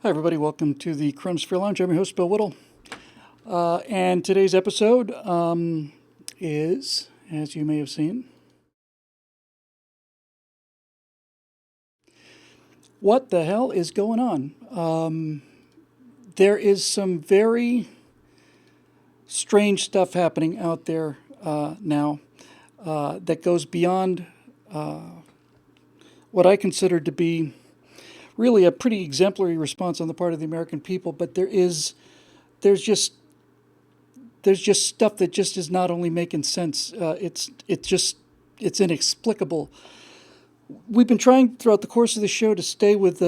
Hi, everybody. Welcome to the CoronaSphere Lounge. I'm your host, Bill Whittle. And today's episode is, as you may have seen, what the hell is going on? There is some very strange stuff happening out there now that goes beyond what I consider to be really a pretty exemplary response on the part of the American people. But there's just stuff that just is not only making sense. It's inexplicable. We've been trying throughout the course of the show to stay with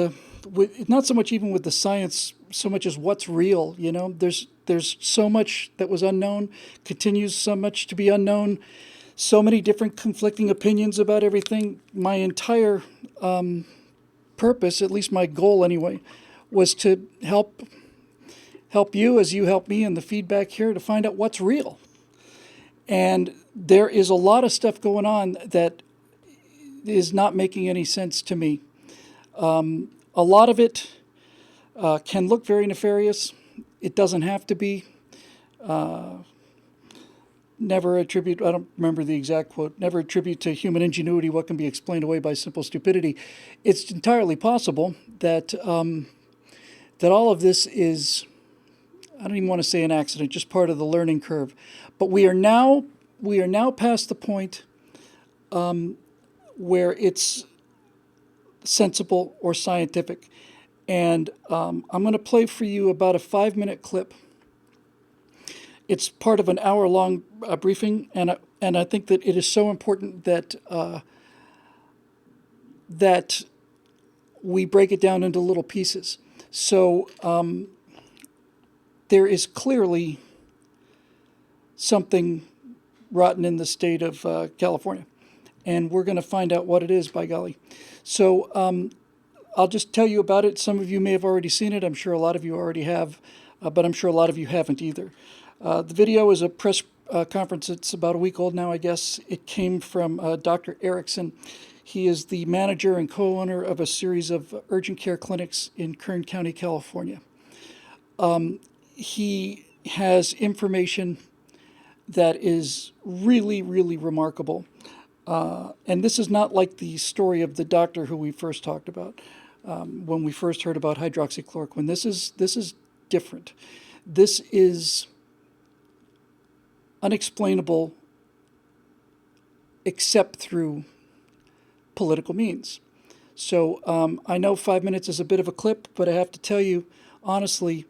not so much even with the science, so much as what's real. You know, there's so much that was unknown, continues so much to be unknown, so many different conflicting opinions about everything. My entire purpose, at least my goal anyway, was to help you as you help me in the feedback here to find out what's real. And there is a lot of stuff going on that is not making any sense to me. A lot of it can look very nefarious. It doesn't have to be. Never attribute, I don't remember the exact quote, never attribute to human ingenuity what can be explained away by simple stupidity. It's entirely possible that that all of this is, I don't even want to say an accident, just part of the learning curve. But we are now past the point where it's sensible or scientific. And I'm going to play for you about a 5-minute clip. It's part of an hour-long briefing, and I think that it is so important that that we break it down into little pieces. So there is clearly something rotten in the state of California, and we're going to find out what it is, by golly. So I'll just tell you about it. Some of you may have already seen it. I'm sure a lot of you already have, but I'm sure a lot of you haven't either. The video is a press conference. It's about a week old now, I guess. It came from Dr. Erickson. He is the manager and co-owner of a series of urgent care clinics in Kern County, California. He has information that is really, really remarkable. And this is not like the story of the doctor who we first talked about when we first heard about hydroxychloroquine. This is different. This is unexplainable except through political means. So I know 5 minutes is a bit of a clip, but I have to tell you, honestly,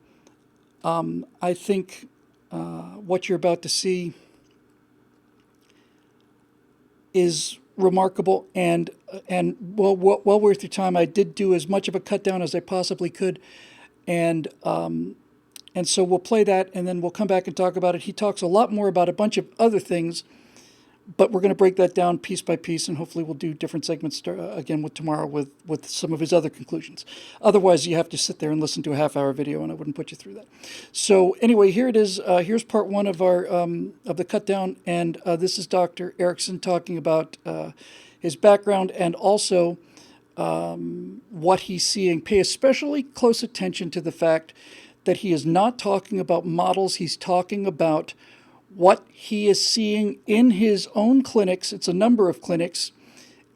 I think what you're about to see is remarkable and well worth your time. I did do as much of a cut down as I possibly could, and so we'll play that, and then we'll come back and talk about it. He talks a lot more about a bunch of other things, but we're going to break that down piece by piece, and hopefully we'll do different segments again tomorrow with some of his other conclusions. Otherwise, you have to sit there and listen to a half-hour video, and I wouldn't put you through that. So anyway, here it is. Here's part one of our of the cut down, and this is Dr. Erickson talking about his background and also what he's seeing. Pay especially close attention to the fact that he is not talking about models. He's talking about what he is seeing in his own clinics. It's a number of clinics,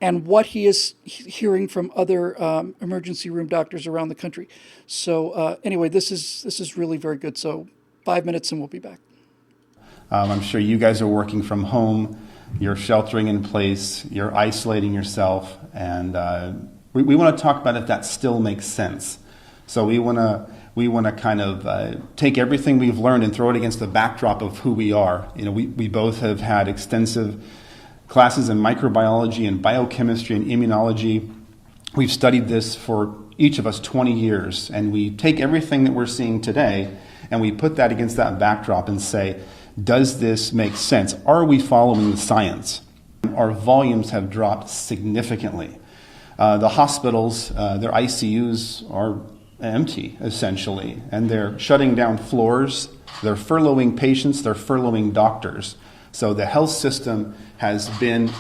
and what he is hearing from other emergency room doctors around the country. So anyway, this is really very good. So 5 minutes and we'll be back. I'm sure you guys are working from home. You're sheltering in place. You're isolating yourself. And we want to talk about if that still makes sense. So we want to kind of take everything we've learned and throw it against the backdrop of who we are. You know, we both have had extensive classes in microbiology and biochemistry and immunology. We've studied this for each of us 20 years, and we take everything that we're seeing today and we put that against that backdrop and say, does this make sense? Are we following the science? Our volumes have dropped significantly. The hospitals, their ICUs are empty, essentially, and they're shutting down floors, they're furloughing patients, they're furloughing doctors. So the health system has been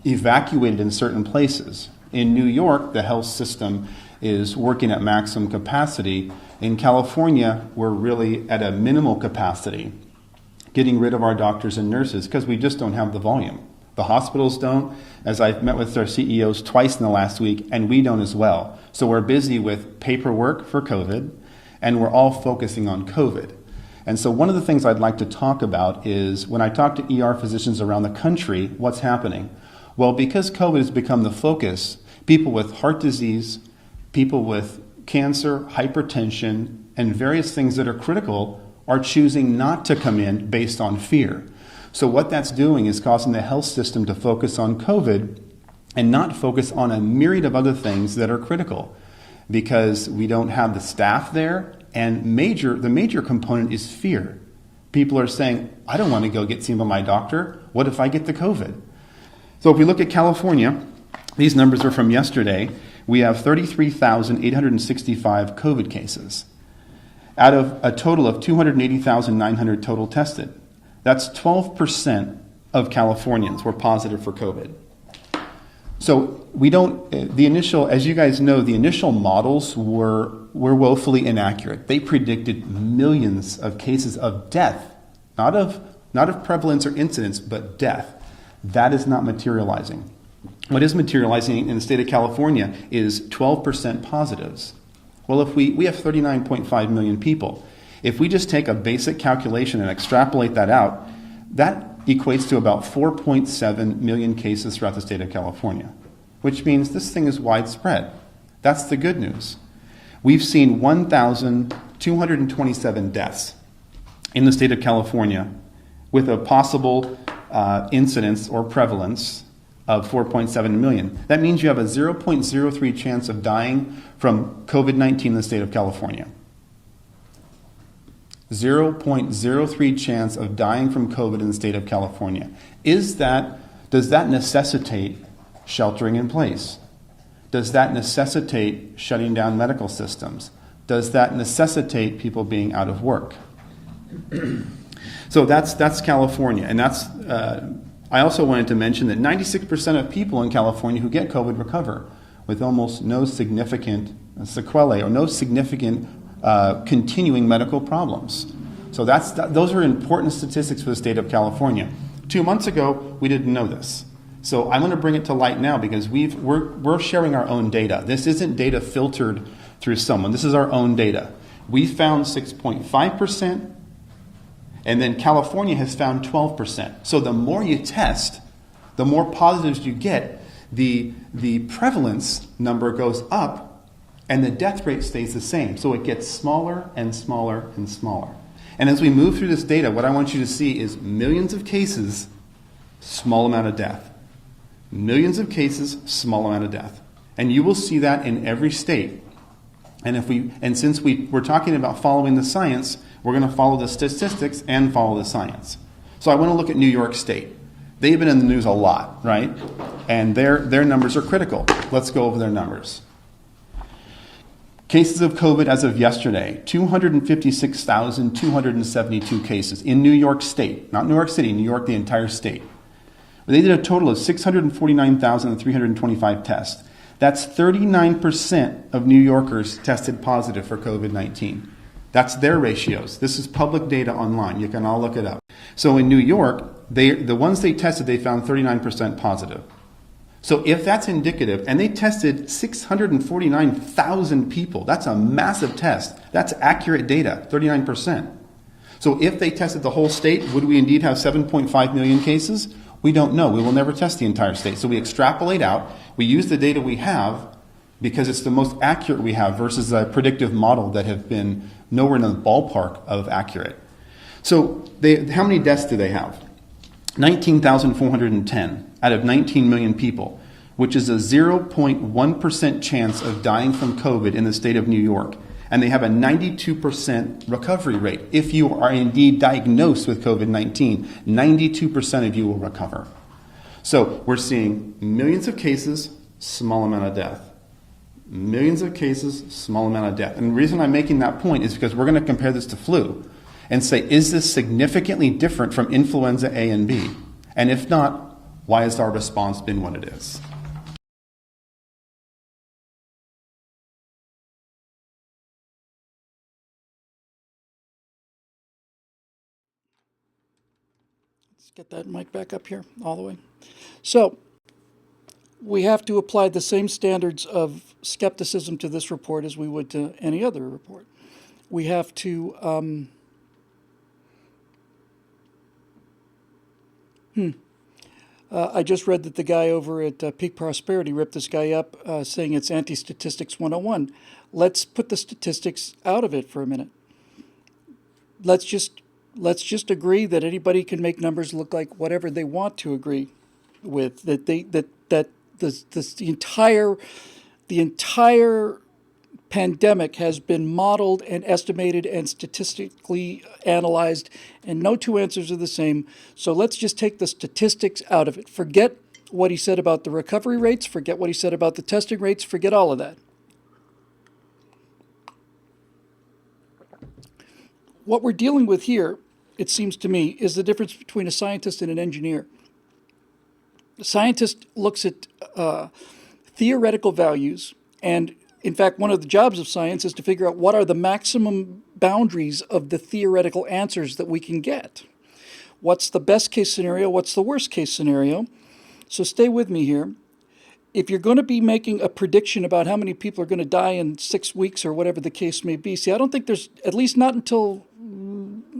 evacuated in certain places. In New York, the health system is working at maximum capacity. In California, we're really at a minimal capacity, getting rid of our doctors and nurses because we just don't have the volume. The hospitals don't, as I've met with our CEOs twice in the last week, and we don't as well. So we're busy with paperwork for COVID, and we're all focusing on COVID. And so one of the things I'd like to talk about is when I talk to ER physicians around the country, what's happening? Well, because COVID has become the focus, people with heart disease, people with cancer, hypertension, and various things that are critical are choosing not to come in based on fear. So what that's doing is causing the health system to focus on COVID and not focus on a myriad of other things that are critical because we don't have the staff there, and the major component is fear. People are saying, I don't want to go get seen by my doctor. What if I get the COVID? So if we look at California, these numbers are from yesterday. We have 33,865 COVID cases out of a total of 280,900 total tested. That's 12% of Californians were positive for COVID. So as you guys know, the initial models were woefully inaccurate. They predicted millions of cases of death, not of prevalence or incidence, but death. That is not materializing. What is materializing in the state of California is 12% positives. Well, if we have 39.5 million people. If we just take a basic calculation and extrapolate that out, that equates to about 4.7 million cases throughout the state of California, which means this thing is widespread. That's the good news. We've seen 1,227 deaths in the state of California with a possible incidence or prevalence of 4.7 million. That means you have a 0.03 chance of dying from COVID-19 in the state of California. 0.03 chance of dying from COVID in the state of California. Does that necessitate sheltering in place? Does that necessitate shutting down medical systems? Does that necessitate people being out of work? So that's California, and I also wanted to mention that 96% of people in California who get COVID recover with almost no significant sequelae or no significant continuing medical problems. So those are important statistics for the state of California. 2 months ago, we didn't know this. So I'm going to bring it to light now because we're sharing our own data. This isn't data filtered through someone. This is our own data. We found 6.5%, and then California has found 12%. So the more you test, the more positives you get, the prevalence number goes up, and the death rate stays the same. So it gets smaller and smaller and smaller. And as we move through this data, what I want you to see is millions of cases, small amount of death. Millions of cases, small amount of death. And you will see that in every state. And since we're talking about following the science, we're going to follow the statistics and follow the science. So I want to look at New York State. They've been in the news a lot, right? And their numbers are critical. Let's go over their numbers. Cases of COVID as of yesterday, 256,272 cases in New York State. Not New York City, New York, the entire state. They did a total of 649,325 tests. That's 39% of New Yorkers tested positive for COVID-19. That's their ratios. This is public data online. You can all look it up. So in New York, the ones they tested, they found 39% positive. So if that's indicative, and they tested 649,000 people, that's a massive test. That's accurate data, 39%. So if they tested the whole state, would we indeed have 7.5 million cases? We don't know. We will never test the entire state. So we extrapolate out. We use the data we have because it's the most accurate we have versus a predictive model that have been nowhere in the ballpark of accurate. So how many deaths do they have? 19,410 out of 19 million people, which is a 0.1% chance of dying from COVID in the state of New York. And they have a 92% recovery rate. If you are indeed diagnosed with COVID-19, 92% of you will recover. So we're seeing millions of cases, small amount of death. Millions of cases, small amount of death. And the reason I'm making that point is because we're going to compare this to flu and say, is this significantly different from influenza A and B? And if not, why has our response been what it is? Get that mic back up here all the way. So we have to apply the same standards of skepticism to this report as we would to any other report. We have to, I just read that the guy over at Peak Prosperity ripped this guy up saying it's anti-statistics 101. Let's put the statistics out of it for a minute. Let's just agree that anybody can make numbers look like whatever they want to agree with. That the entire pandemic has been modeled and estimated and statistically analyzed, and no two answers are the same. So let's just take the statistics out of it. Forget what he said about the recovery rates, forget what he said about the testing rates, forget all of that. What we're dealing with here, it seems to me, is the difference between a scientist and an engineer. A scientist looks at theoretical values, and in fact, one of the jobs of science is to figure out what are the maximum boundaries of the theoretical answers that we can get. What's the best case scenario? What's the worst case scenario? So stay with me here. If you're going to be making a prediction about how many people are going to die in 6 weeks or whatever the case may be, see, I don't think there's, at least not until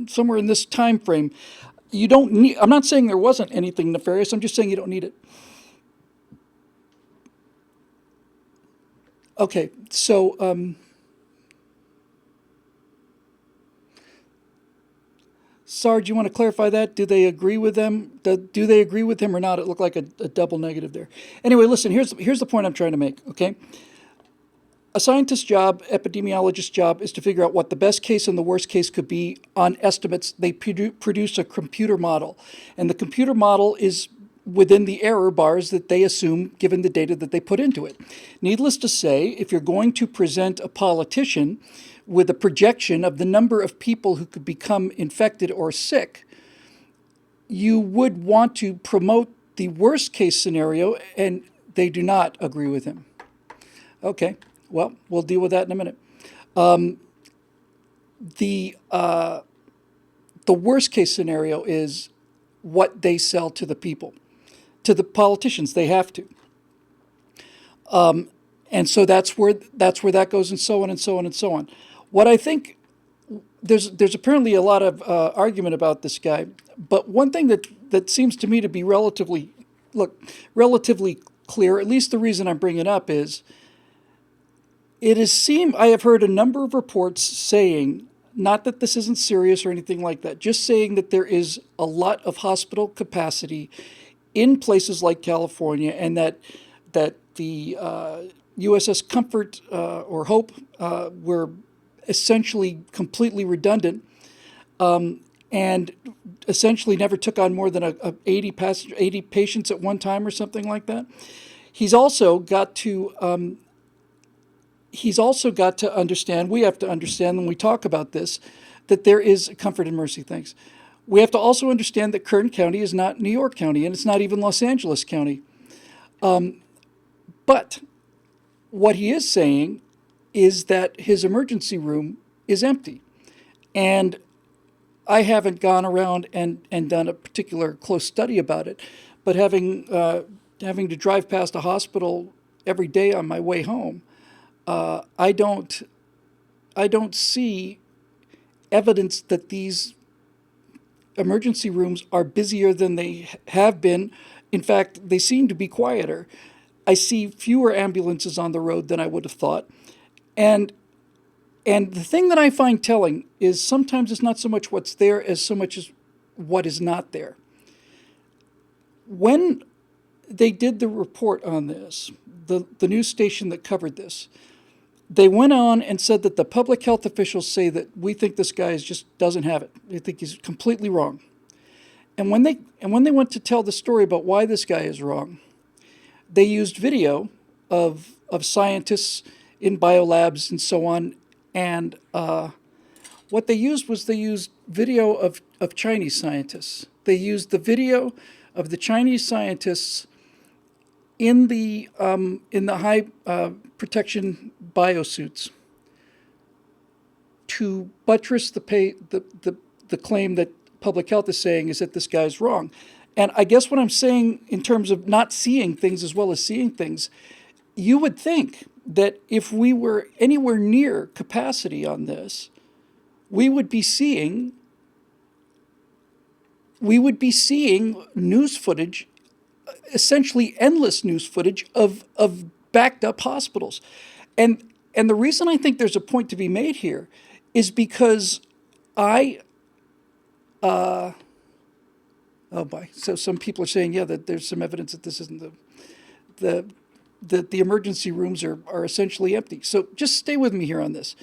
somewhere in this time frame, you don't need, I'm not saying there wasn't anything nefarious, I'm just saying you don't need it. Okay, so Sarge, you want to clarify that? Do they agree with them? Do they agree with him or not? It looked like a double negative there. Anyway, listen, here's the point I'm trying to make, okay? A scientist's job, epidemiologist's job, is to figure out what the best case and the worst case could be on estimates. They produce a computer model, and the computer model is within the error bars that they assume given the data that they put into it. Needless to say, if you're going to present a politician with a projection of the number of people who could become infected or sick, you would want to promote the worst case scenario, and they do not agree with him. Okay, well, we'll deal with that in a minute. The worst case scenario is what they sell to the people. To the politicians, they have to. And so that's where that goes, and so on and so on and so on. What I think, there's apparently a lot of argument about this guy, but one thing that seems to me to be relatively clear, at least the reason I'm bringing it up is, I have heard a number of reports saying, not that this isn't serious or anything like that, just saying that there is a lot of hospital capacity in places like California, and that the USS Comfort or Hope were essentially completely redundant, and essentially never took on more than 80 patients at one time or something like that. He's also got to understand, we have to understand when we talk about this, that there is Comfort and Mercy, thanks. We have to also understand that Kern County is not New York County, and it's not even Los Angeles County. But what he is saying is that his emergency room is empty. And I haven't gone around and done a particular close study about it, but having to drive past a hospital every day on my way home, I don't see evidence that these emergency rooms are busier than they have been. In fact, they seem to be quieter. I see fewer ambulances on the road than I would have thought. And the thing that I find telling is sometimes it's not so much what's there as so much as what is not there. When they did the report on this, the news station that covered this, they went on and said that the public health officials say that we think this guy just doesn't have it. They think he's completely wrong. And when they went to tell the story about why this guy is wrong, they used video of scientists in biolabs and so on. And what they used video of Chinese scientists. They used the video of the Chinese scientists in the high protection biosuits to buttress the claim that public health is saying is that this guy's wrong. And I guess what I'm saying in terms of not seeing things as well as seeing things, you would think that if we were anywhere near capacity on this, we would be seeing news footage, essentially endless news footage of backed up hospitals. And the reason I think there's a point to be made here is because oh boy, so some people are saying, yeah, that there's some evidence that this isn't that the emergency rooms are essentially empty. So just stay with me here on this.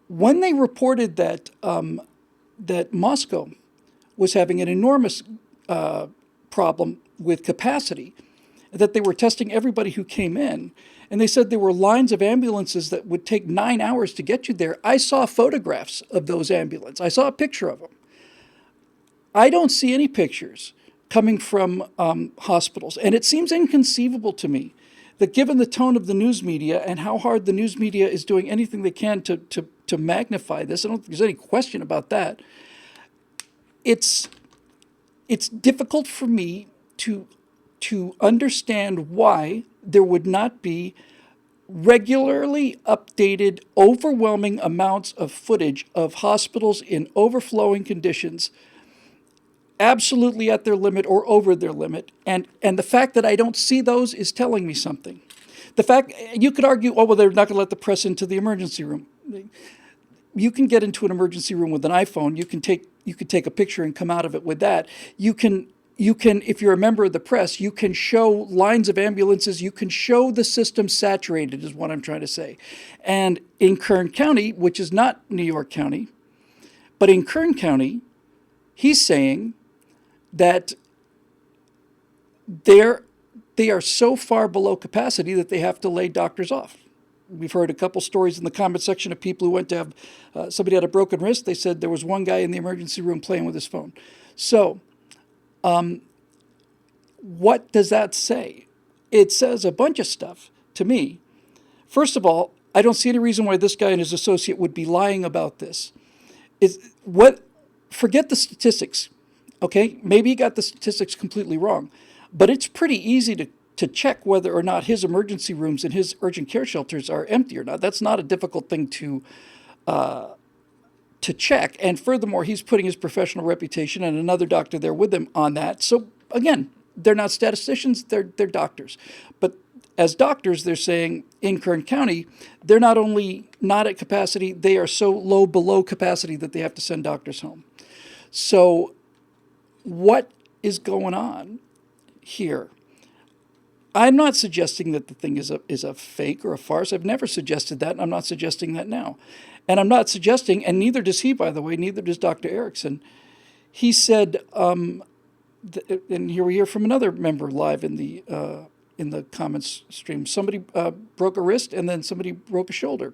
When they reported that that Moscow was having an enormous problem with capacity, that they were testing everybody who came in, and they said there were lines of ambulances that would take 9 hours to get you there. I saw photographs of those ambulances. I saw a picture of them. I don't see any pictures coming from hospitals, and it seems inconceivable to me that given the tone of the news media and how hard the news media is doing anything they can to magnify this, I don't think there's any question about that. It's difficult for me to understand why there would not be regularly updated, overwhelming amounts of footage of hospitals in overflowing conditions, absolutely at their limit or over their limit. And the fact that I don't see those is telling me something. The fact, you could argue, oh, well, they're not going to let the press into the emergency room. You can get into an emergency room with an iPhone. You can take a picture and come out of it with that. You can, if you're a member of the press, you can show lines of ambulances. You can show the system saturated, is what I'm trying to say. And in Kern County, which is not New York County, but in Kern County, he's saying that they are so far below capacity that they have to lay doctors off. We've heard a couple stories in the comment section of people who went to have somebody had a broken wrist. They said there was one guy in the emergency room playing with his phone. So what does that say? It says a bunch of stuff to me. First of all, I don't see any reason why this guy and his associate would be lying about this. Forget the statistics, okay? Maybe he got the statistics completely wrong, but it's pretty easy to check whether or not his emergency rooms and his urgent care shelters are empty or not. That's not a difficult thing to check. And furthermore, he's putting his professional reputation and another doctor there with him on that. So again, they're not statisticians, they're doctors. But as doctors, they're saying in Kern County, they're not only not at capacity, they are so low below capacity that they have to send doctors home. So what is going on here? I'm not suggesting that the thing is a fake or a farce. I've never suggested that, and I'm not suggesting that now. And I'm not suggesting, and neither does he, by the way, neither does Dr. Erickson. He said, and here we hear from another member live in the comments stream. Somebody broke a wrist, and then somebody broke a shoulder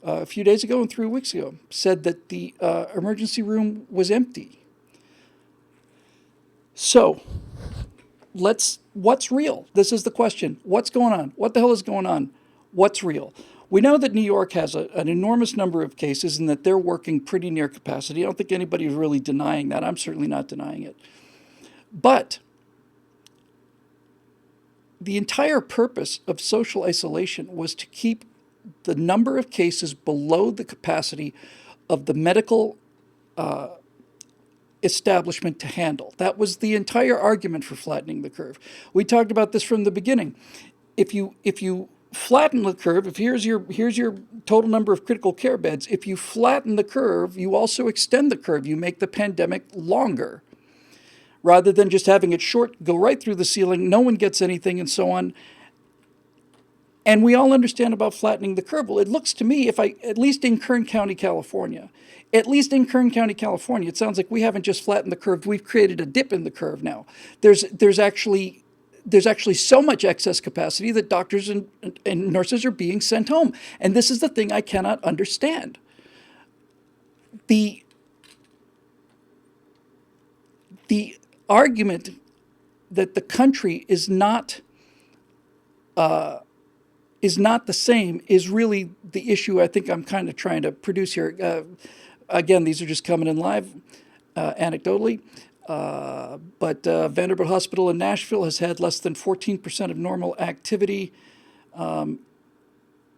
a few days ago and 3 weeks ago. Said that the emergency room was empty. So what's real? This is the question. What's going on? What the hell is going on? What's real? We know that New York has an enormous number of cases and that they're working pretty near capacity. I don't think anybody's really denying that. I'm certainly not denying it. But the entire purpose of social isolation was to keep the number of cases below the capacity of the medical establishment to handle. That was the entire argument for flattening the curve. We talked about this from the beginning. If you flatten the curve, if here's your total number of critical care beds, if you flatten the curve, you also extend the curve. You make the pandemic longer. Rather than just having it short, go right through the ceiling, no one gets anything, and so on. And we all understand about flattening the curve. Well, it looks to me, at least in Kern County, California, it sounds like we haven't just flattened the curve, we've created a dip in the curve now. There's actually so much excess capacity that doctors and nurses are being sent home. And this is the thing I cannot understand. The argument that the country is not the same is really the issue I think I'm kind of trying to produce here. Again, these are just coming in live. anecdotally. But Vanderbilt Hospital in Nashville has had less than 14% of normal activity, and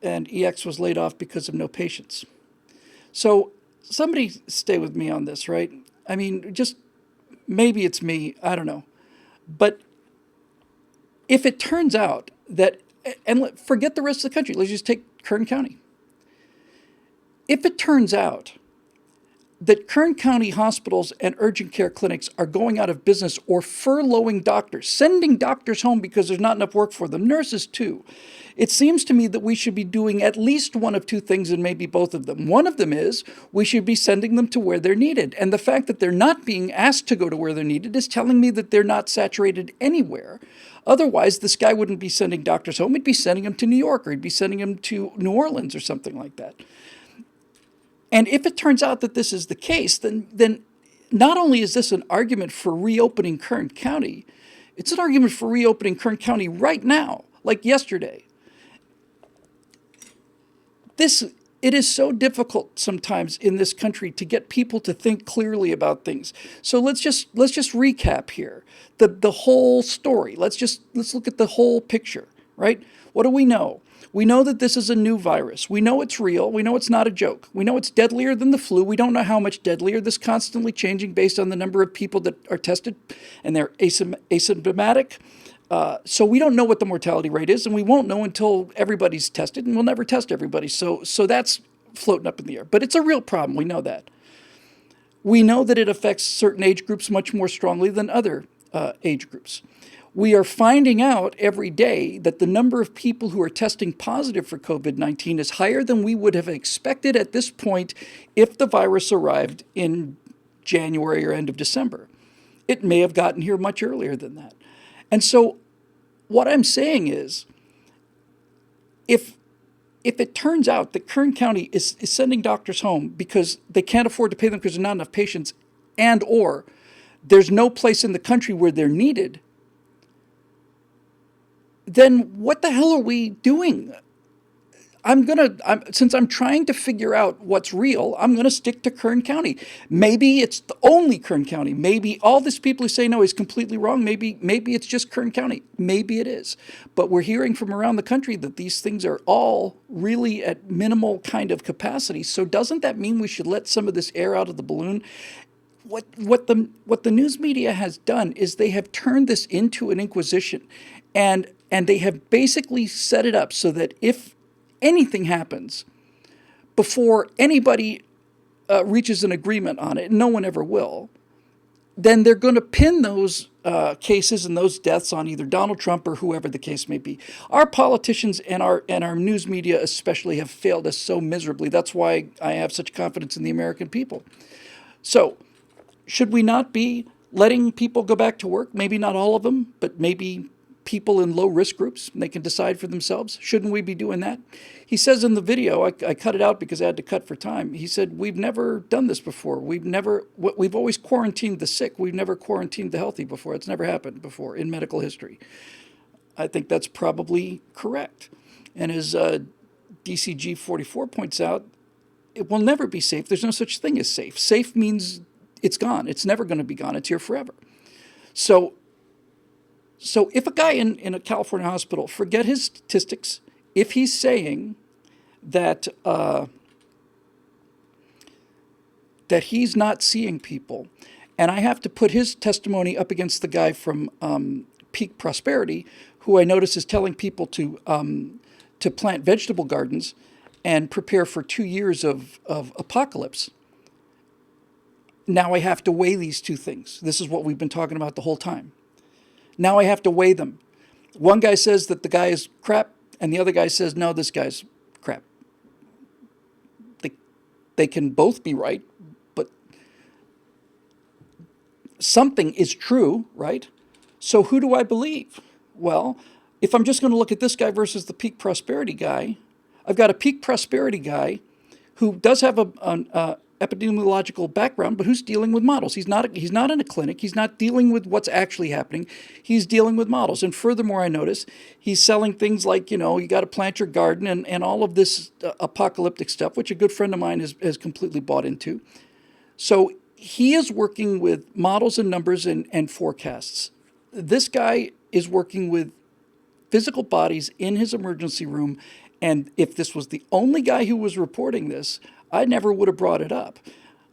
EX was laid off because of no patients. So somebody stay with me on this, right? I mean, just maybe it's me, I don't know. But if it turns out that, and forget the rest of the country, let's just take Kern County. If it turns out that Kern County hospitals and urgent care clinics are going out of business or furloughing doctors, sending doctors home because there's not enough work for them, nurses too. It seems to me that we should be doing at least one of two things and maybe both of them. One of them is we should be sending them to where they're needed. And the fact that they're not being asked to go to where they're needed is telling me that they're not saturated anywhere. Otherwise, this guy wouldn't be sending doctors home. He'd be sending them to New York, or he'd be sending them to New Orleans or something like that. And if it turns out that this is the case, then not only is this an argument for reopening Kern County, it's an argument for reopening Kern County right now, like yesterday. It is so difficult sometimes in this country to get people to think clearly about things. So let's just recap here the whole story. Let's look at the whole picture, right? What do we know? We know that this is a new virus. We know it's real. We know it's not a joke. We know it's deadlier than the flu. We don't know how much deadlier. This is constantly changing based on the number of people that are tested, and they're asymptomatic. So we don't know what the mortality rate is, and we won't know until everybody's tested, and we'll never test everybody. So that's floating up in the air. But it's a real problem. We know that. We know that it affects certain age groups much more strongly than other age groups. We are finding out every day that the number of people who are testing positive for COVID-19 is higher than we would have expected at this point if the virus arrived in January or end of December. It may have gotten here much earlier than that. And so what I'm saying is, if it turns out that Kern County is sending doctors home because they can't afford to pay them because there's not enough patients, and or there's no place in the country where they're needed, then what the hell are we doing? Since I'm trying to figure out what's real, I'm going to stick to Kern County. Maybe it's the only Kern County. Maybe all these people who say no is completely wrong. Maybe it's just Kern County. Maybe it is. But we're hearing from around the country that these things are all really at minimal kind of capacity. So doesn't that mean we should let some of this air out of the balloon? What the news media has done is they have turned this into an inquisition, and they have basically set it up so that if anything happens before anybody reaches an agreement on it, and no one ever will, then they're going to pin those cases and those deaths on either Donald Trump or whoever the case may be. Our politicians and our news media especially have failed us so miserably. That's why I have such confidence in the American people. So should we not be letting people go back to work? Maybe not all of them, but maybe people in low risk groups, and they can decide for themselves. Shouldn't we be doing that? He says in the video, I cut it out because I had to cut for time. He said, we've never done this before. We've always quarantined the sick. We've never quarantined the healthy before. It's never happened before in medical history. I think that's probably correct. And as DCG 44 points out, it will never be safe. There's no such thing as safe. Safe means it's gone. It's never going to be gone. It's here forever. So if a guy in a California hospital, forget his statistics, if he's saying that that he's not seeing people, and I have to put his testimony up against the guy from Peak Prosperity, who I notice is telling people to plant vegetable gardens and prepare for 2 years of apocalypse. Now I have to weigh these two things. This is what we've been talking about the whole time. Now I have to weigh them. One guy says that the guy is crap, and the other guy says, no, this guy's crap. They can both be right, but something is true, right? So who do I believe? Well, if I'm just going to look at this guy versus the Peak Prosperity guy, I've got a Peak Prosperity guy who does have an epidemiological background, but who's dealing with models. He's not in a clinic. He's not dealing with what's actually happening. He's dealing with models. And furthermore, I notice he's selling things like, you got to plant your garden and all of this apocalyptic stuff, which a good friend of mine has completely bought into. So he is working with models and numbers and forecasts. This guy is working with physical bodies in his emergency room. And if this was the only guy who was reporting this, I never would have brought it up.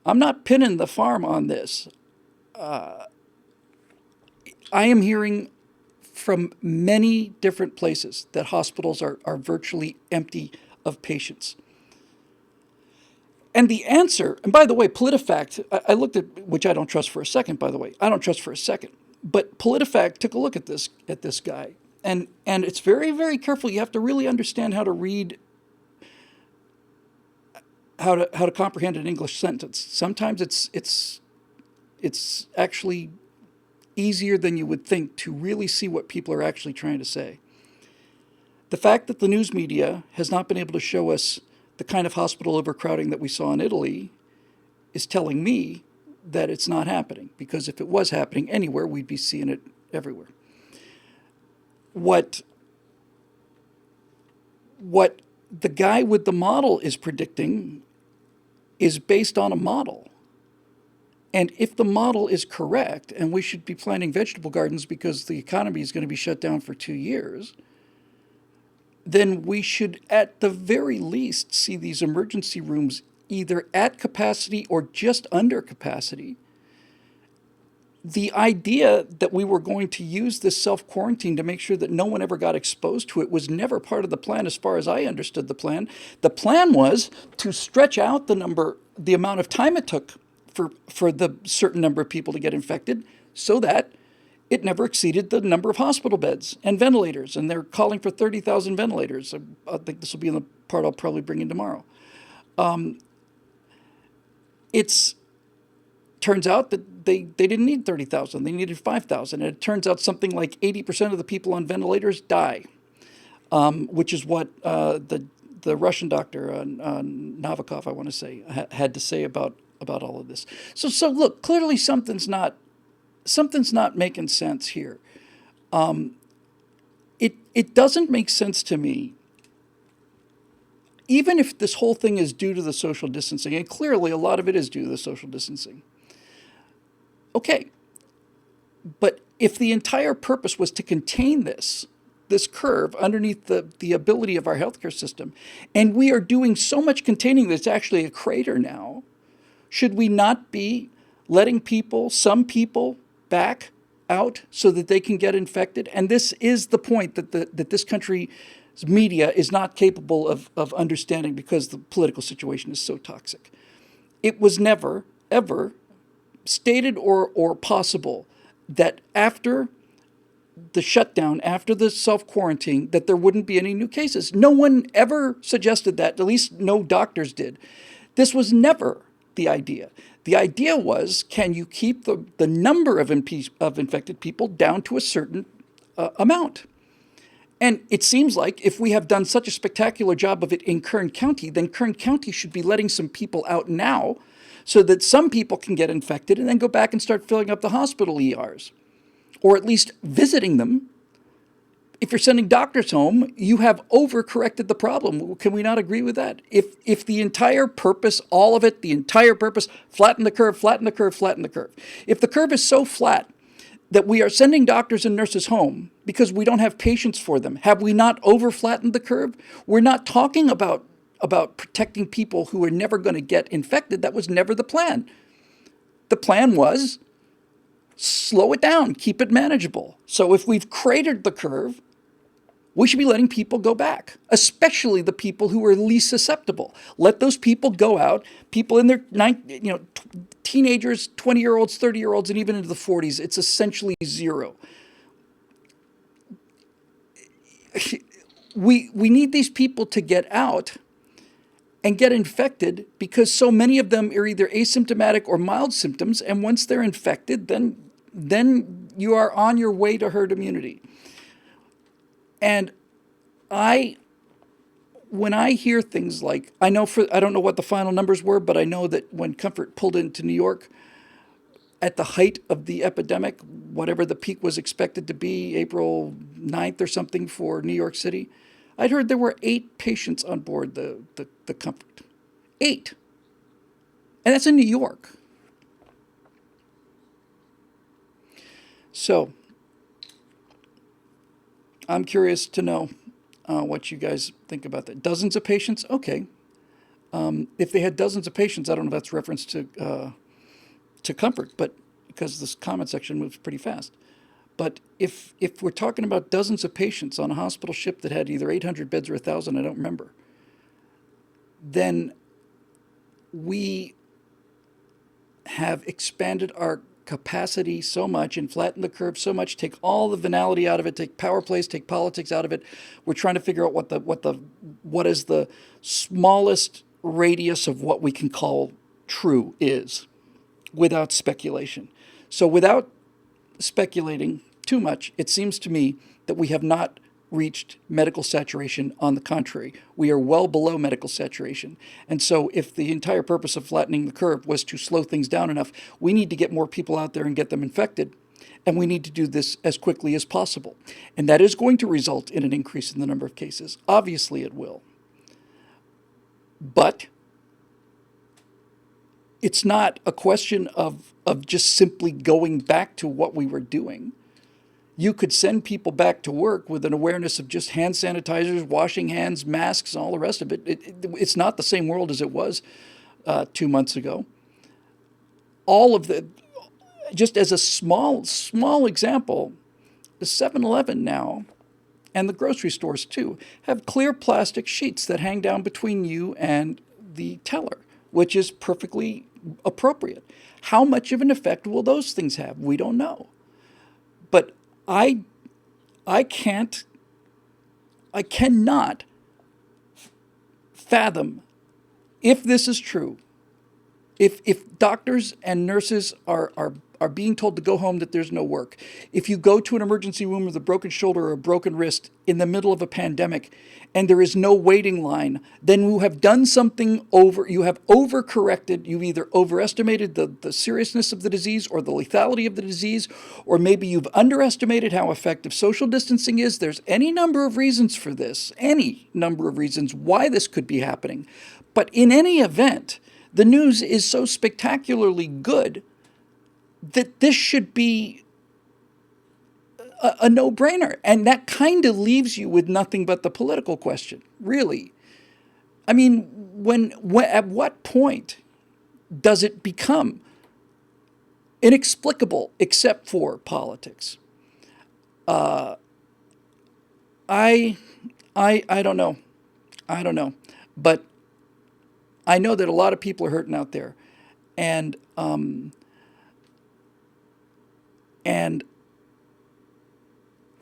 I'm not pinning the farm on this. I am hearing from many different places that hospitals are virtually empty of patients. And the answer, and by the way, PolitiFact, I looked at, which I don't trust for a second, by the way. I don't trust for a second. But PolitiFact took a look at this guy. And it's very, very careful. You have to really understand how to read, how to comprehend an English sentence. Sometimes it's actually easier than you would think to really see what people are actually trying to say. The fact that the news media has not been able to show us the kind of hospital overcrowding that we saw in Italy is telling me that it's not happening, because if it was happening anywhere, we'd be seeing it everywhere. What the guy with the model is predicting is based on a model. And if the model is correct, and we should be planting vegetable gardens because the economy is going to be shut down for 2 years, then we should at the very least see these emergency rooms either at capacity or just under capacity. The idea that we were going to use this self-quarantine to make sure that no one ever got exposed to it was never part of the plan as far as I understood the plan. The plan was to stretch out the amount of time it took for the certain number of people to get infected so that it never exceeded the number of hospital beds and ventilators. And they're calling for 30,000 ventilators. I think this will be in the part I'll probably bring in tomorrow. It's turns out that they didn't need 30,000. They needed 5,000. And it turns out something like 80% of the people on ventilators die, which is what the Russian doctor, Novikov, I want to say, had to say about all of this. So look, clearly something's not making sense here. It doesn't make sense to me, even if this whole thing is due to the social distancing, and clearly a lot of it is due to the social distancing. Okay, but if the entire purpose was to contain this curve underneath the ability of our healthcare system, and we are doing so much containing that it's actually a crater now, should we not be letting some people back out so that they can get infected? And this is the point that this country's media is not capable of understanding because the political situation is so toxic. It was never, ever stated or possible that after the shutdown, after the self-quarantine, that there wouldn't be any new cases. No one ever suggested that, at least no doctors did. This was never the idea. The idea was, can you keep the number of infected people down to a certain amount? And it seems like if we have done such a spectacular job of it in Kern County, then Kern County should be letting some people out now so that some people can get infected and then go back and start filling up the hospital ERs, or at least visiting them. If you're sending doctors home, you have overcorrected the problem. Can we not agree with that? If the entire purpose, all of it, the entire purpose, flatten the curve, flatten the curve, flatten the curve. If the curve is so flat that we are sending doctors and nurses home because we don't have patients for them, have we not over-flattened the curve? We're not talking about protecting people who are never going to get infected. That was never the plan. The plan was slow it down, keep it manageable. So if we've cratered the curve, we should be letting people go back, especially the people who are least susceptible. Let those people go out, people in their teenagers, 20-year-olds, 30-year-olds, and even into the 40s. It's essentially zero. We need these people to get out and get infected because so many of them are either asymptomatic or mild symptoms, and once they're infected, then you are on your way to herd immunity. And when I hear things like, I don't know what the final numbers were, but I know that when Comfort pulled into New York at the height of the epidemic, whatever the peak was expected to be, April 9th or something for New York City, I'd heard there were 8 patients on board the Comfort. 8. And that's in New York. So I'm curious to know what you guys think about that. Dozens of patients? Okay. If they had dozens of patients, I don't know if that's reference to comfort, but because this comment section moves pretty fast. But if we're talking about dozens of patients on a hospital ship that had either 800 beds or 1,000, I don't remember, then we have expanded our capacity so much and flattened the curve so much, take all the venality out of it, take power plays, take politics out of it. We're trying to figure out what is the smallest radius of what we can call true is without speculation. So without speculating too much, it seems to me that we have not reached medical saturation. On the contrary, we are well below medical saturation. And so if the entire purpose of flattening the curve was to slow things down enough, we need to get more people out there and get them infected. And we need to do this as quickly as possible. And that is going to result in an increase in the number of cases. Obviously, it will. But it's not a question of just simply going back to what we were doing. You could send people back to work with an awareness of just hand sanitizers, washing hands, masks, and all the rest of it. It's not the same world as it was 2 months ago. All of the, just as a small example, the 7-Eleven now, and the grocery stores too, have clear plastic sheets that hang down between you and the teller, which is perfectly appropriate. How much of an effect will those things have? We don't know. But I cannot fathom, if this is true, if doctors and nurses are being told to go home, that there's no work. If you go to an emergency room with a broken shoulder or a broken wrist in the middle of a pandemic and there is no waiting line, then you have done something you have overcorrected. You've either overestimated the seriousness of the disease or the lethality of the disease, or maybe you've underestimated how effective social distancing is. There's any number of reasons for this, any number of reasons why this could be happening. But in any event, the news is so spectacularly good that this should be a no-brainer. And that kind of leaves you with nothing but the political question, really. I mean, at what point does it become inexplicable except for politics? I don't know. I don't know. But I know that a lot of people are hurting out there. And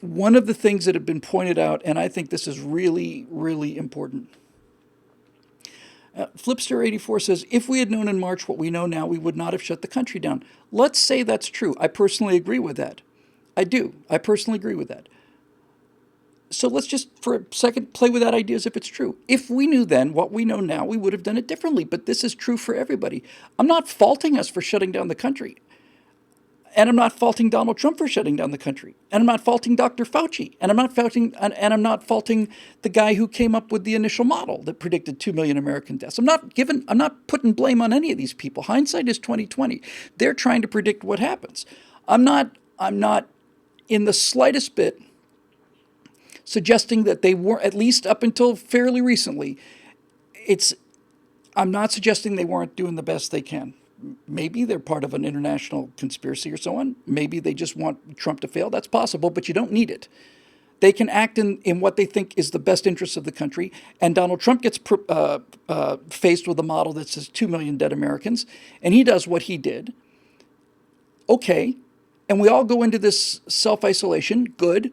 one of the things that have been pointed out, and I think this is really, really important. Flipster84 says, if we had known in March what we know now, we would not have shut the country down. Let's say that's true. I personally agree with that. I do. I personally agree with that. So let's just for a second play with that idea as if it's true. If we knew then what we know now, we would have done it differently. But this is true for everybody. I'm not faulting us for shutting down the country. And I'm not faulting Donald Trump for shutting down the country. And I'm not faulting Dr. Fauci. And I'm not faulting the guy who came up with the initial model that predicted 2 million American deaths. I'm not putting blame on any of these people. Hindsight is 2020. They're trying to predict what happens. I'm not in the slightest bit suggesting that they were, at least up until fairly recently, I'm not suggesting they weren't doing the best they can. Maybe they're part of an international conspiracy or so on. Maybe they just want Trump to fail. That's possible, but you don't need it. They can act in what they think is the best interest of the country. And Donald Trump gets faced with a model that says 2 million dead Americans, and he does what he did. Okay. And we all go into this self-isolation. Good.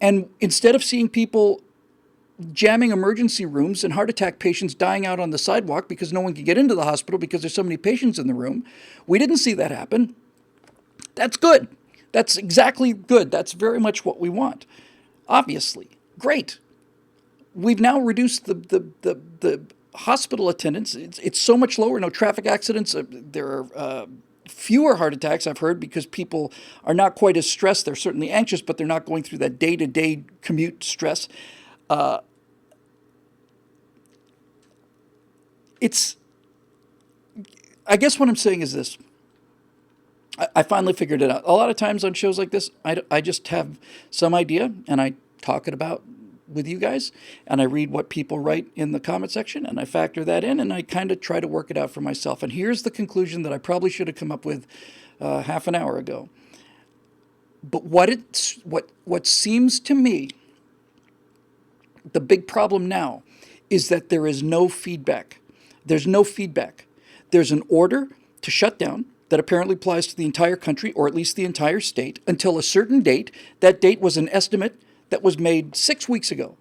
And instead of seeing people jamming emergency rooms and heart attack patients dying out on the sidewalk because no one can get into the hospital because there's so many patients in the room, we didn't see that happen. That's good. That's exactly good. That's very much what we want. Obviously. Great. We've now reduced the hospital attendance. It's so much lower. No traffic accidents. There are fewer heart attacks, I've heard, because people are not quite as stressed. They're certainly anxious, but they're not going through that day-to-day commute stress. I guess what I'm saying is this. I finally figured it out. A lot of times on shows like this, I just have some idea and I talk it about with you guys, and I read what people write in the comment section, and I factor that in, and I kind of try to work it out for myself. And here's the conclusion that I probably should have come up with half an hour ago. But what seems to me the big problem now is that there is no feedback. There's no feedback. There's an order to shut down that apparently applies to the entire country, or at least the entire state, until a certain date. That date was an estimate that was made 6 weeks ago.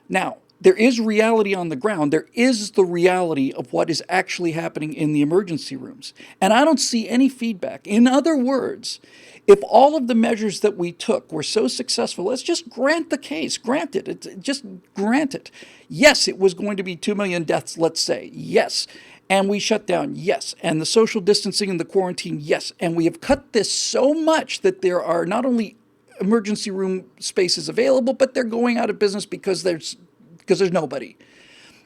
Now, there is reality on the ground. There is the reality of what is actually happening in the emergency rooms. And I don't see any feedback. In other words, if all of the measures that we took were so successful, let's just grant the case, grant it, just grant it. Yes, it was going to be 2 million deaths, let's say, yes. And we shut down, yes. And the social distancing and the quarantine, yes. And we have cut this so much that there are not only emergency room spaces available, but they're going out of business because there's nobody.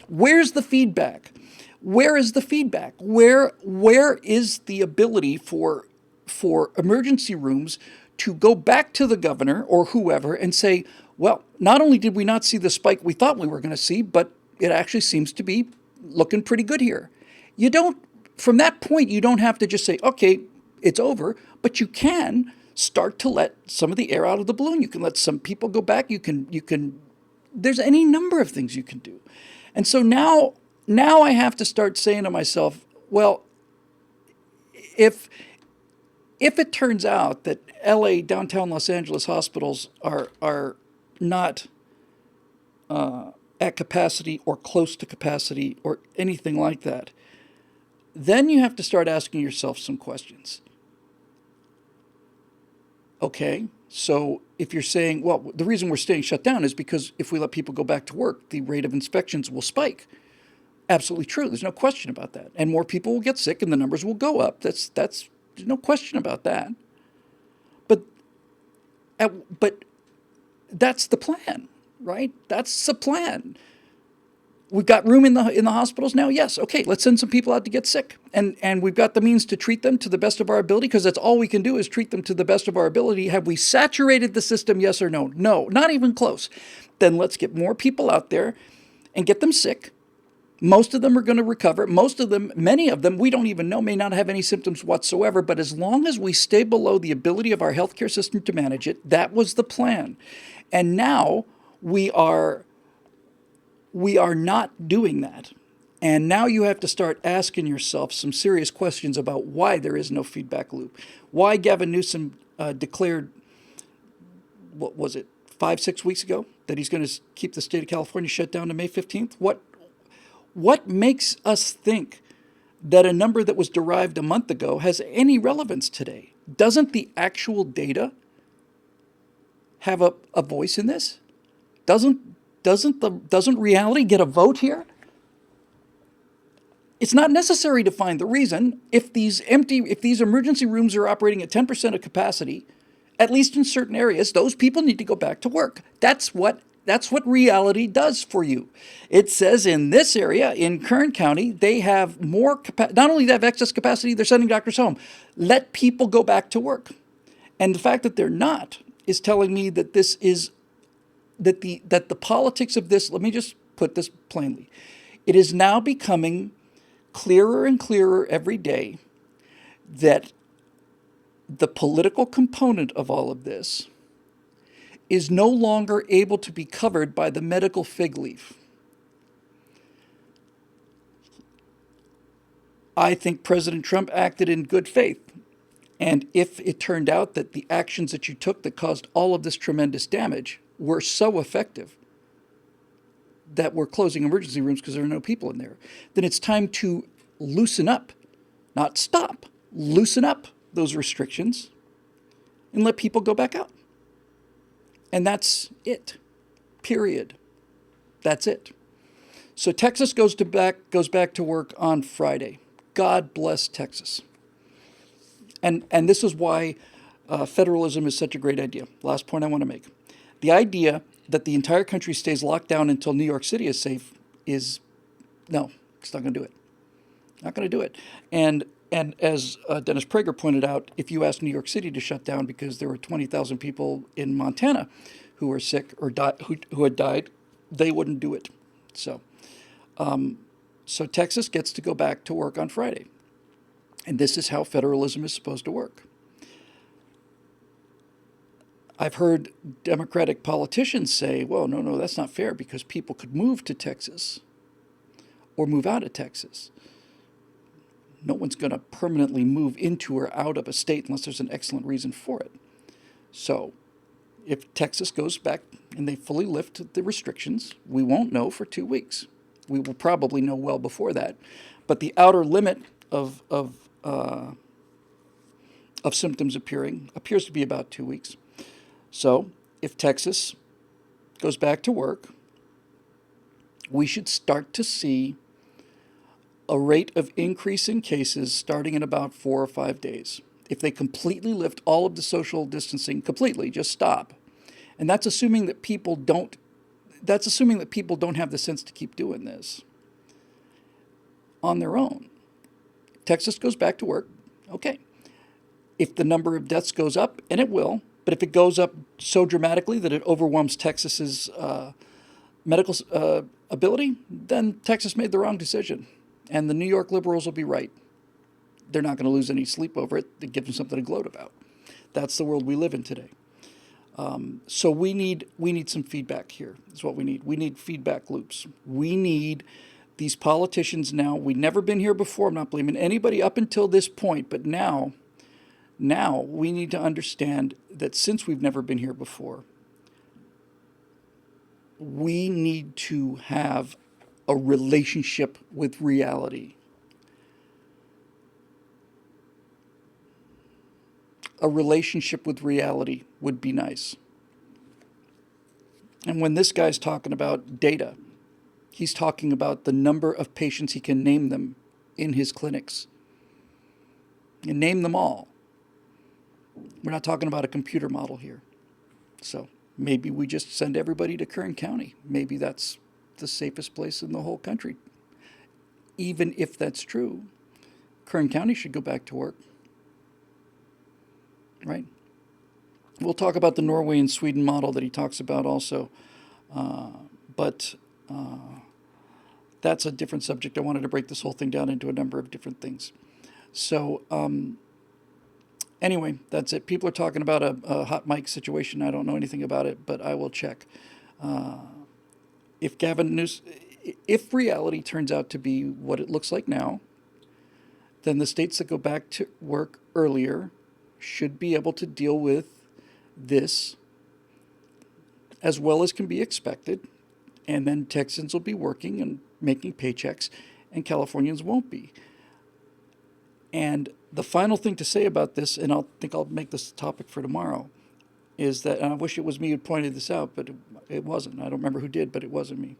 Where's the feedback? Where is the feedback? Where is the ability for emergency rooms to go back to the governor or whoever and say, well, not only did we not see the spike we thought we were going to see, but it actually seems to be looking pretty good here. You don't, from that point, you don't have to just say, okay, it's over, but you can start to let some of the air out of the balloon. You can let some people go back. You can, there's any number of things you can do. And so now I have to start saying to myself, well, if it turns out that LA, downtown Los Angeles hospitals are not at capacity or close to capacity or anything like that, then you have to start asking yourself some questions. Okay, so if you're saying, well, the reason we're staying shut down is because if we let people go back to work, the rate of inspections will spike. Absolutely true. There's no question about that. And more people will get sick and the numbers will go up. There's no question about that. But that's the plan, right? That's the plan. We've got room in the hospitals now. Yes. Okay. Let's send some people out to get sick, and we've got the means to treat them to the best of our ability, because that's all we can do is treat them to the best of our ability. Have we saturated the system? Yes or no? No, not even close. Then let's get more people out there and get them sick. Most of them are going to recover. Many of them, we don't even know, may not have any symptoms whatsoever. But as long as we stay below the ability of our healthcare system to manage it, that was the plan. And now we are not doing that. And now you have to start asking yourself some serious questions about why there is no feedback loop. Why Gavin Newsom declared, what was it, 5-6 weeks ago, that he's going to keep the state of California shut down to May 15th? What makes us think that a number that was derived a month ago has any relevance today? Doesn't the actual data have a voice in this? Doesn't reality get a vote here? It's not necessary to find the reason. If these emergency rooms are operating at 10% of capacity, at least in certain areas, those people need to go back to work. That's what reality does for you. It says in this area, in Kern County, they have more capacity. Not only do they have excess capacity, they're sending doctors home. Let people go back to work. And the fact that they're not is telling me that this is that the politics of this, let me just put this plainly. It is now becoming clearer and clearer every day that the political component of all of this is no longer able to be covered by the medical fig leaf. I think President Trump acted in good faith. And if it turned out that the actions that you took that caused all of this tremendous damage were so effective that we're closing emergency rooms because there are no people in there, then it's time to loosen up, not stop, loosen up those restrictions and let people go back out. And that's it, period. That's it. So Texas goes back to work on Friday. God bless Texas. And this is why federalism is such a great idea. Last point I want to make. The idea that the entire country stays locked down until New York City is safe is, no, it's not going to do it. Not going to do it. And And as Dennis Prager pointed out, if you asked New York City to shut down because there were 20,000 people in Montana who were sick or who had died, they wouldn't do it. So, so Texas gets to go back to work on Friday. And this is how federalism is supposed to work. I've heard Democratic politicians say, well, no, that's not fair because people could move to Texas or move out of Texas. No one's going to permanently move into or out of a state unless there's an excellent reason for it. So if Texas goes back and they fully lift the restrictions, we won't know for 2 weeks. We will probably know well before that. But the outer limit of symptoms appears to be about 2 weeks. So if Texas goes back to work, we should start to see a rate of increase in cases starting in about 4 or 5 days. If they completely lift all of the social distancing, completely, just stop. And that's assuming that people don't have the sense to keep doing this on their own. Texas goes back to work, okay. If the number of deaths goes up, and it will, but if it goes up so dramatically that it overwhelms Texas's medical ability, then Texas made the wrong decision. And the New York liberals will be right. They're not going to lose any sleep over it. They give them something to gloat about. That's the world we live in today. So we need some feedback here. Is what we need. We need feedback loops. We need these politicians now. We've never been here before. I'm not blaming anybody up until this point, but now we need to understand that since we've never been here before, we need to have a relationship with reality. A relationship with reality would be nice. And when this guy's talking about data, he's talking about the number of patients he can name them in his clinics. And name them all. We're not talking about a computer model here. So maybe we just send everybody to Kern County. Maybe that's the safest place in the whole country. Even if that's true, Kern County should go back to work. Right? We'll talk about the Norway and Sweden model that he talks about also. But that's a different subject. I wanted to break this whole thing down into a number of different things. So anyway, that's it. People are talking about a hot mic situation. I don't know anything about it, but I will check. If reality turns out to be what it looks like now, then the states that go back to work earlier should be able to deal with this as well as can be expected. And then Texans will be working and making paychecks, and Californians won't be. And the final thing to say about this, and I think I'll make this a topic for tomorrow, is that, and I wish it was me who pointed this out, but it wasn't. I don't remember who did, but it wasn't me.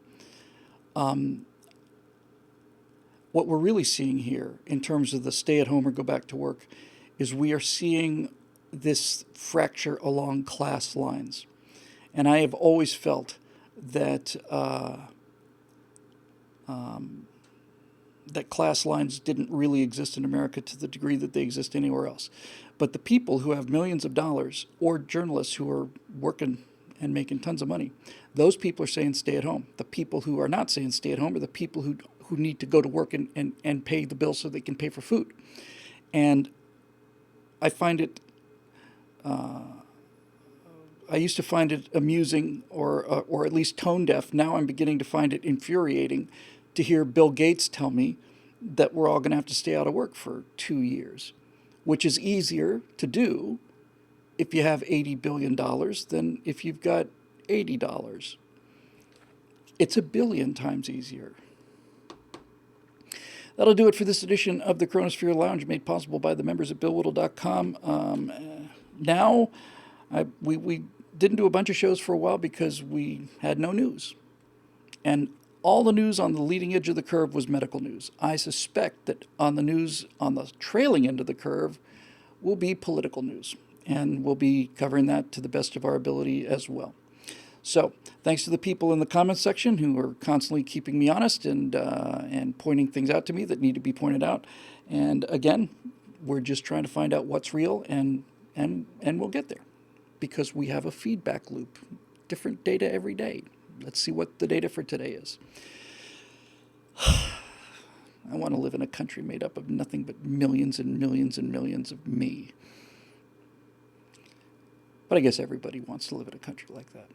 What we're really seeing here in terms of the stay at home or go back to work is we are seeing this fracture along class lines. And I have always felt that that class lines didn't really exist in America to the degree that they exist anywhere else. But the people who have millions of dollars, or journalists who are working and making tons of money, those people are saying stay at home. The people who are not saying stay at home are the people who need to go to work and pay the bills so they can pay for food. And I find it, I used to find it amusing or at least tone deaf. Now I'm beginning to find it infuriating to hear Bill Gates tell me that we're all going to have to stay out of work for 2 years, which is easier to do if you have $80 billion than if you've got $80. It's 1 billion times easier. That'll do it for this edition of the CoronaSphere Lounge, made possible by the members at BillWhittle.com. Now, we didn't do a bunch of shows for a while because we had no news. And all the news on the leading edge of the curve was medical news. I suspect that on the news on the trailing end of the curve will be political news. And we'll be covering that to the best of our ability as well. So thanks to the people in the comments section who are constantly keeping me honest and pointing things out to me that need to be pointed out. And again, we're just trying to find out what's real, and we'll get there because we have a feedback loop, different data every day. Let's see what the data for today is. I want to live in a country made up of nothing but millions and millions and millions of me. But I guess everybody wants to live in a country like that.